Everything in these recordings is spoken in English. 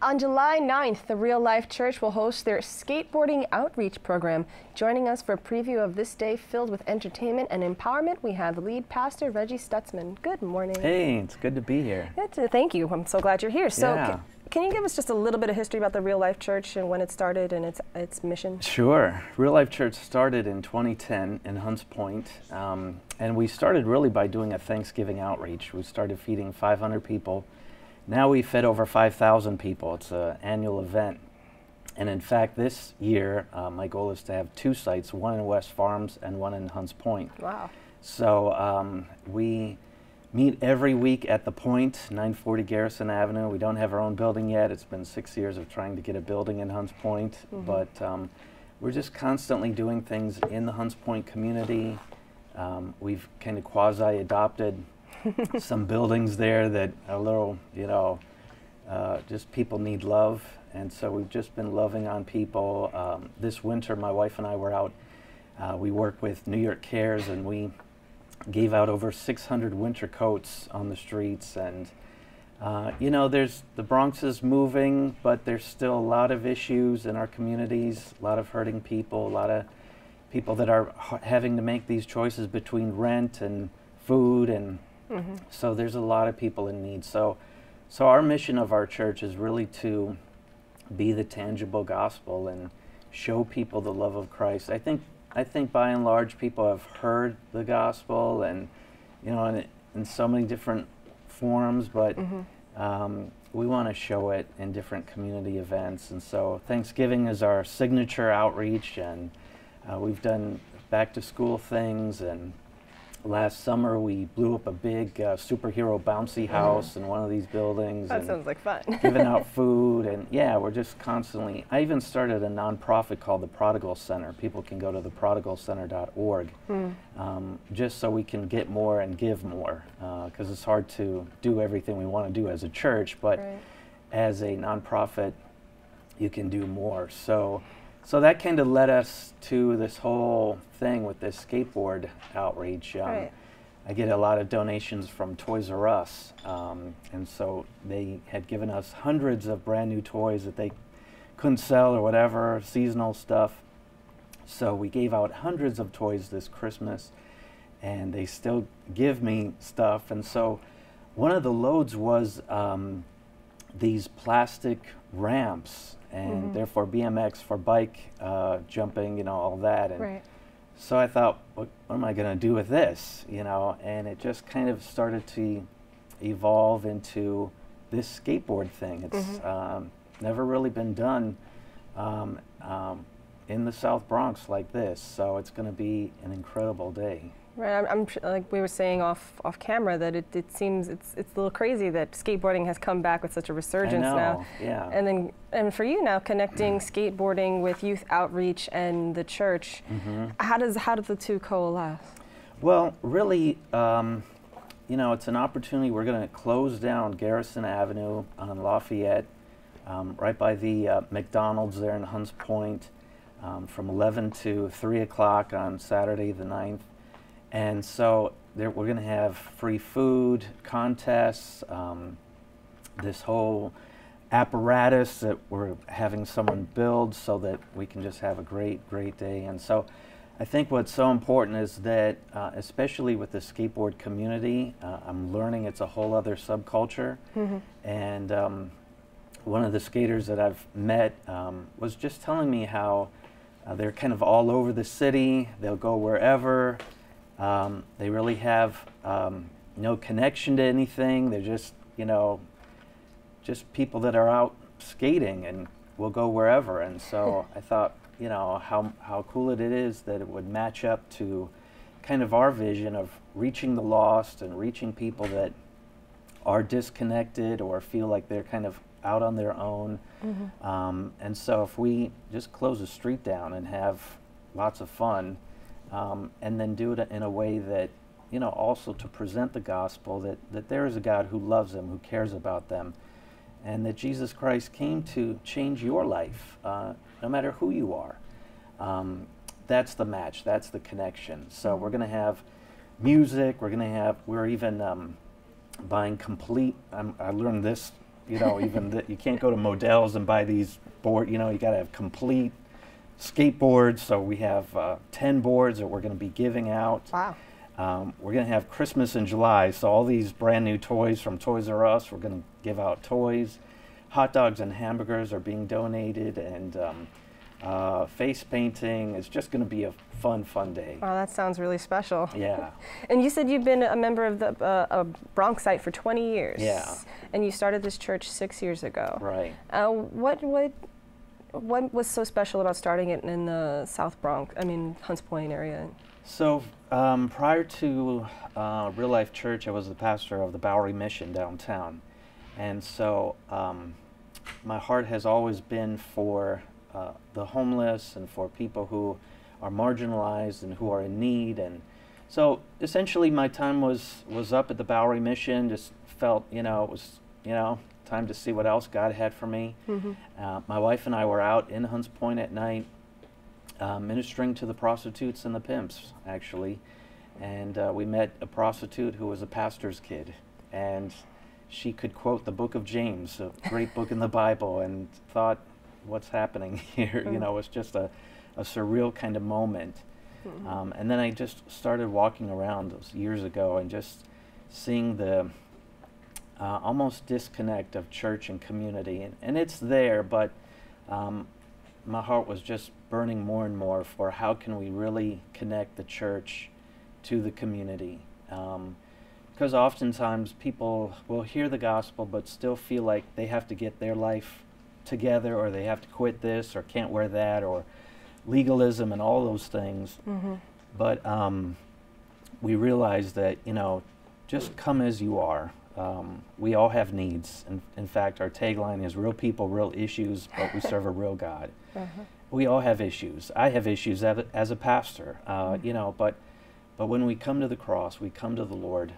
On July 9th, the Real Life Church will host their skateboarding outreach program. Joining us for a preview of this day filled with entertainment and empowerment, we have lead pastor Reggie Stutzman. Good morning. Hey, it's good to be here. Thank you. I'm so glad you're here. So, yeah. Can you give us just a little bit of history about the Real Life Church and when it started and its mission? Sure. Real Life Church started in 2010 in Hunts Point, and we started really by doing a Thanksgiving outreach. We started feeding 500 people. Now we fed over 5,000 people. It's an annual event. And in fact, this year, my goal is to have 2 sites, one in West Farms and one in Hunts Point. Wow. So we meet every week at the Point, 940 Garrison Avenue. We don't have our own building yet. It's been 6 years of trying to get a building in Hunts Point. But we're just constantly doing things in the Hunts Point community. We've kind of quasi-adopted some buildings there that are a little, just people need love. And so we've just been loving on people. This winter, my wife and I were out. We work with New York Cares, and we gave out over 600 winter coats on the streets. And, the Bronx is moving, but there's still a lot of issues in our communities, a lot of hurting people, a lot of people that are having to make these choices between rent and food, and so there's a lot of people in need. So our mission of our church is really to be the tangible gospel and show people the love of Christ. I think by and large people have heard the gospel and in so many different forms, but we want to show it in different community events. And so Thanksgiving is our signature outreach, and we've done back to school things, and last summer we blew up a big superhero bouncy house in one of these buildings. That sounds like fun. Giving out food, and yeah, we're just constantly. I even started a nonprofit called the Prodigal Center. People can go to theprodigalcenter.org just so we can get more and give more, because it's hard to do everything we want to do as a church, but as a nonprofit you can do more. So that kind of led us to this whole thing with this skateboard outreach. I get a lot of donations from Toys R Us, and so they had given us hundreds of brand new toys that they couldn't sell or whatever, seasonal stuff. So we gave out hundreds of toys this Christmas, and they still give me stuff. And so one of the loads was these plastic ramps, and therefore BMX for bike jumping, all that. And so I thought, what am I going to do with this? And it just kind of started to evolve into this skateboard thing. It's never really been done in the South Bronx like this, so it's going to be an incredible day. Right, I'm like we were saying off camera that it seems it's a little crazy that skateboarding has come back with such a resurgence now. Yeah. And for you now, connecting skateboarding with youth outreach and the church, how do the two coalesce? Well, really, it's an opportunity. We're going to close down Garrison Avenue on Lafayette, right by the McDonald's there in Hunts Point, from 11 to 3 o'clock on Saturday the 9th. And so we're going to have free food, contests, this whole apparatus that we're having someone build so that we can just have a great day. And so I think what's so important is that, especially with the skateboard community, I'm learning it's a whole other subculture. And one of the skaters that I've met was just telling me how they're kind of all over the city. They'll go wherever. They really have no connection to anything. They're just, just people that are out skating and will go wherever. And so I thought, how cool it is that it would match up to kind of our vision of reaching the lost and reaching people that are disconnected or feel like they're kind of out on their own. And so if we just close the street down and have lots of fun, and then do it in a way that, also to present the gospel, that there is a God who loves them, who cares about them, and that Jesus Christ came to change your life, no matter who you are. That's the match, that's the connection. So we're going to have music, we're even buying complete, I learned this you know, even you can't go to Modell's and buy these board. You know, you got to have complete skateboards. So we have 10 boards that we're going to be giving out. Wow. We're going to have Christmas in July, so all these brand new toys from Toys R Us, we're going to give out toys. Hot dogs and hamburgers are being donated, and face painting. It's just going to be a fun day. Wow, that sounds really special. Yeah. And you said you've been a member of the BronxNet for 20 years. Yeah. And you started this church 6 years ago. Right. What was so special about starting it in the South Bronx, Hunts Point area? So prior to Real Life Church, I was the pastor of the Bowery Mission downtown. And so my heart has always been for the homeless and for people who are marginalized and who are in need. And so essentially my time was up at the Bowery Mission, just felt, it was, time to see what else God had for me. Mm-hmm. My wife and I were out in Hunts Point at night, ministering to the prostitutes and the pimps, actually. And we met a prostitute who was a pastor's kid. And she could quote the book of James, a great book in the Bible, and thought, what's happening here? Mm-hmm. It was just a surreal kind of moment. Mm-hmm. And then I just started walking around those years ago and just seeing the almost disconnect of church and community. And it's there, but my heart was just burning more and more for how can we really connect the church to the community. Because oftentimes people will hear the gospel but still feel like they have to get their life together, or they have to quit this, or can't wear that, or legalism and all those things. Mm-hmm. But we realize that, just come as you are. We all have needs. In fact, our tagline is real people, real issues, but we serve a real God. Uh-huh. We all have issues. I have issues as a pastor, mm-hmm. But when we come to the cross, we come to the Lord,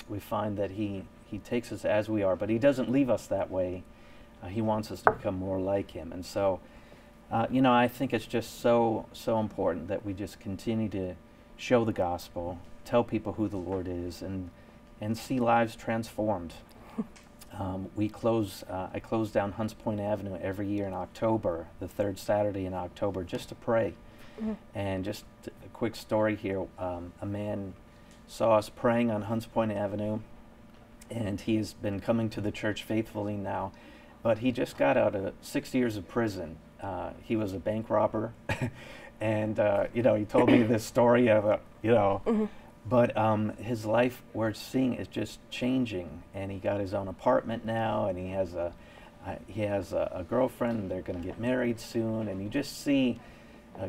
we find that He takes us as we are, but He doesn't leave us that way. He wants us to become more like Him. And so, I think it's just so important that we just continue to show the gospel, tell people who the Lord is, and see lives transformed. I close down Hunts Point Avenue every year in October, the third Saturday in October, just to pray. Mm-hmm. And just a quick story here, a man saw us praying on Hunts Point Avenue, and he has been coming to the church faithfully now, but he just got out of 6 years of prison. He was a bank robber, and he told me this story of mm-hmm. But his life, we're seeing, is just changing, and he got his own apartment now, and he has a girlfriend, and they're going to get married soon, and you just see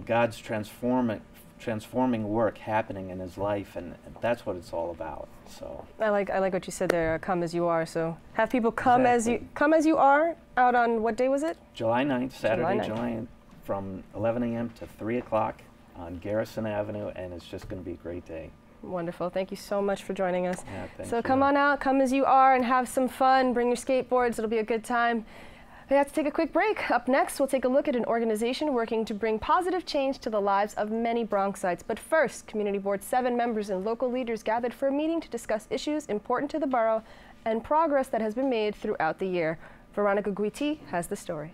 God's transforming work happening in his life, and that's what it's all about. So I like what you said there. Come as you are. So have people come exactly. come as you are. Out on what day was it? July 9th, Saturday, July 9th, from 11 a.m. to 3 o'clock on Garrison Avenue, and it's just going to be a great day. Wonderful. Thank you so much for joining us. Yeah, thank you. So come on out, come as you are, and have some fun. Bring your skateboards. It'll be a good time. We have to take a quick break. Up next, we'll take a look at an organization working to bring positive change to the lives of many Bronxites. But first, Community Board 7 members and local leaders gathered for a meeting to discuss issues important to the borough and progress that has been made throughout the year. Veronica Guiti has the story.